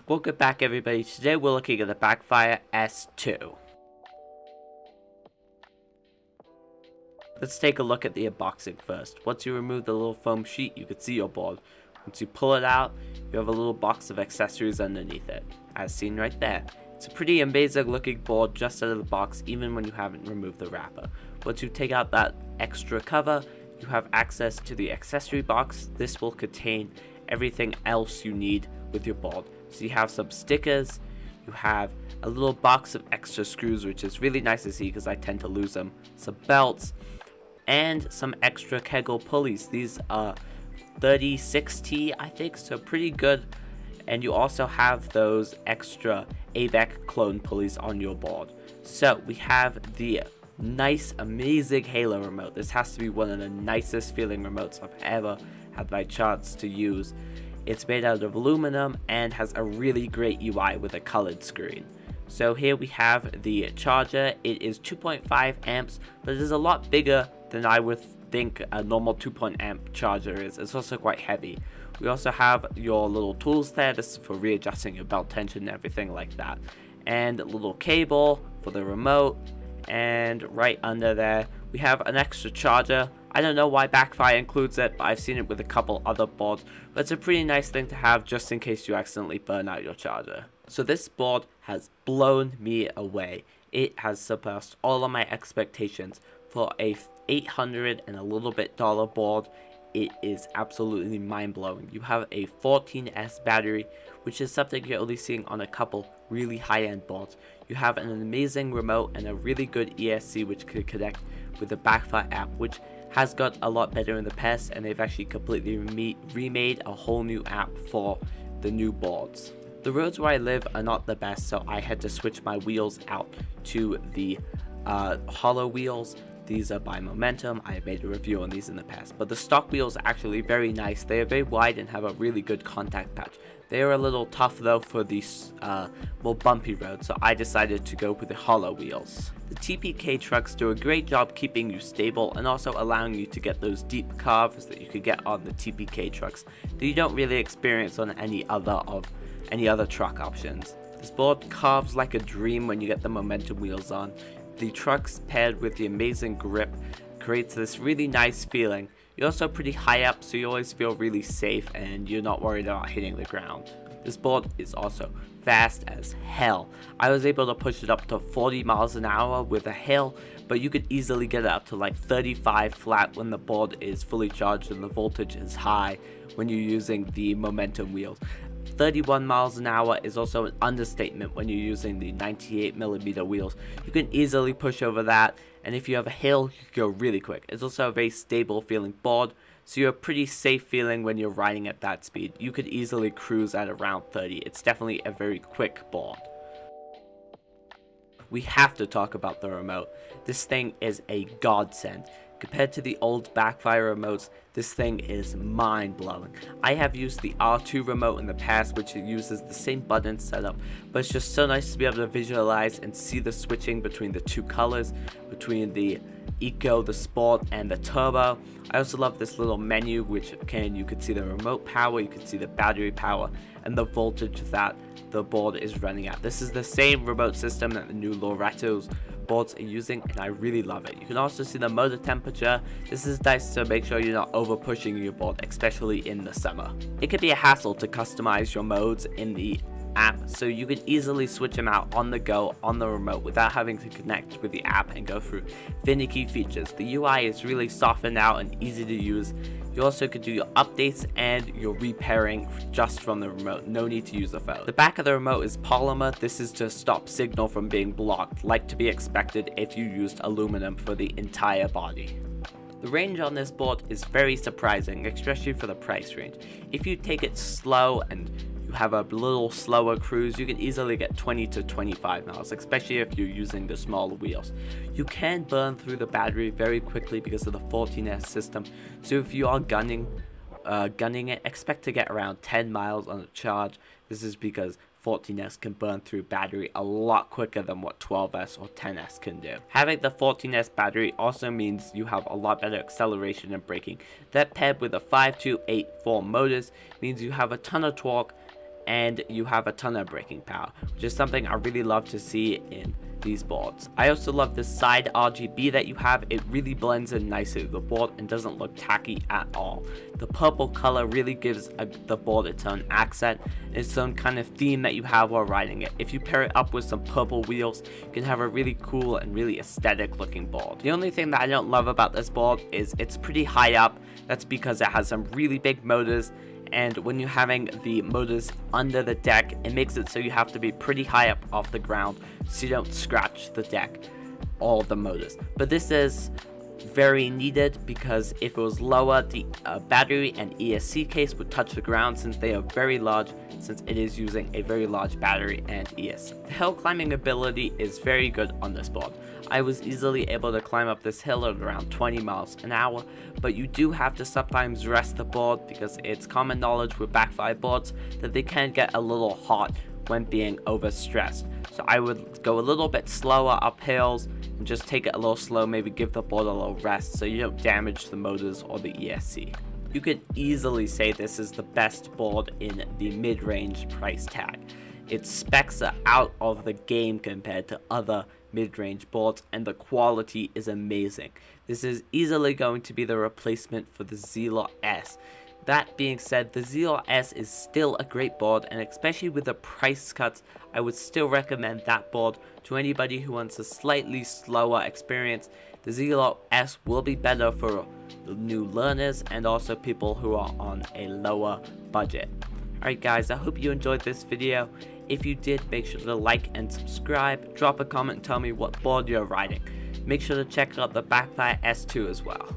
Welcome back everybody, today we're looking at the Backfire S2. Let's take a look at the unboxing first. Once you remove the little foam sheet, you can see your board. Once you pull it out, you have a little box of accessories underneath it, as seen right there. It's a pretty amazing looking board just out of the box, even when you haven't removed the wrapper. Once you take out that extra cover, you have access to the accessory box. This will contain everything else you need with your board. So you have some stickers, you have a little box of extra screws, which is really nice to see because I tend to lose them, some belts, and some extra Kegel pulleys. These are 36T, I think, so pretty good. And you also have those extra ABEC clone pulleys on your board. So we have the nice, amazing Halo remote. This has to be one of the nicest feeling remotes I've ever had my chance to use. It's made out of aluminum and has a really great UI with a colored screen. So here we have the charger. It is 2.5 amps, but it is a lot bigger than I would think a normal 2.0 amp charger is. It's also quite heavy. We also have your little tools there. This is for readjusting your belt tension and everything like that. And a little cable for the remote. And right under there, we have an extra charger. I don't know why Backfire includes it, but I've seen it with a couple other boards. But it's a pretty nice thing to have just in case you accidentally burn out your charger. So this board has blown me away. It has surpassed all of my expectations for a $800 and a little bit board. It is absolutely mind-blowing. You have a 14S battery, which is something you're only seeing on a couple really high-end boards. You have an amazing remote and a really good ESC which could connect with the Backfire app, which has got a lot better in the past, and they've actually completely remade a whole new app for the new boards. The roads where I live are not the best, so I had to switch my wheels out to the hollow wheels. These are by Momentum. I have made a review on these in the past, but the stock wheels are actually very nice. They are very wide and have a really good contact patch. They are a little tough though for these more bumpy roads, so I decided to go with the hollow wheels. The TPK trucks do a great job keeping you stable and also allowing you to get those deep carves that you could get on the TPK trucks that you don't really experience on any other truck options. This board carves like a dream when you get the Momentum wheels on. The trucks paired with the amazing grip creates this really nice feeling. You're also pretty high up, so you always feel really safe and you're not worried about hitting the ground. This board is also fast as hell. I was able to push it up to 40 miles an hour with a hill, but you could easily get it up to like 35 flat when the board is fully charged and the voltage is high when you're using the Momentum wheels. 31 miles an hour is also an understatement when you're using the 98mm wheels. You can easily push over that, and if you have a hill, you can go really quick. It's also a very stable feeling board, so you're pretty safe feeling when you're riding at that speed. You could easily cruise at around 30. It's definitely a very quick board. We have to talk about the remote. This thing is a godsend. Compared to the old Backfire remotes, this thing is mind-blowing. I have used the R2 remote in the past, which uses the same button setup, but it's just so nice to be able to visualize and see the switching between the two colors, between the Eco, the Sport, and the Turbo. I also love this little menu, which you could see the remote power, you could see the battery power, and the voltage that the board is running at. This is the same remote system that the new Loretto's boards are using, and I really love it. You can also see the motor temperature. This is nice to make sure you're not over pushing your board, especially in the summer. It can be a hassle to customize your modes in the app, so you can easily switch them out on the go on the remote without having to connect with the app and go through finicky features. The UI is really softened out and easy to use. You also could do your updates and your repairing just from the remote, no need to use a phone. The back of the remote is polymer. This is to stop signal from being blocked, like to be expected if you used aluminum for the entire body. The range on this board is very surprising, especially for the price range. If you take it slow and you have a little slower cruise, you can easily get 20 to 25 miles, especially if you're using the smaller wheels. You can burn through the battery very quickly because of the 14S system, so if you are gunning it, expect to get around 10 miles on a charge. This is because 14S can burn through battery a lot quicker than what 12S or 10S can do. Having the 14S battery also means you have a lot better acceleration and braking. That paired with the 5284 motors means you have a ton of torque and you have a ton of braking power, which is something I really love to see in these boards. I also love the side RGB that you have. It really blends in nicely with the board and doesn't look tacky at all. The purple color really gives the board its own accent, its own kind of theme that you have while riding it. If you pair it up with some purple wheels, you can have a really cool and really aesthetic looking board. The only thing that I don't love about this board is it's pretty high up. That's because it has some really big motors, and when you're having the motors under the deck, it makes it so you have to be pretty high up off the ground so you don't scratch the deck or the motors. But this is very needed, because if it was lower, the battery and ESC case would touch the ground, since they are very large, since it is using a very large battery and ESC. The hill climbing ability is very good on this board. I was easily able to climb up this hill at around 20 miles an hour, but you do have to sometimes rest the board, because it's common knowledge with backfire boards that they can get a little hot when being overstressed. So I would go a little bit slower up hills and just take it a little slow, maybe give the board a little rest so you don't damage the motors or the ESC. You could easily say this is the best board in the mid-range price tag. Its specs are out of the game compared to other mid-range boards, and the quality is amazing. This is easily going to be the replacement for the Zealot S. That being said, the Zealot S is still a great board, and especially with the price cuts, I would still recommend that board to anybody who wants a slightly slower experience. The Zealot S will be better for new learners and also people who are on a lower budget. Alright guys, I hope you enjoyed this video. If you did, make sure to like and subscribe, drop a comment and tell me what board you're riding. Make sure to check out the Backfire S2 as well.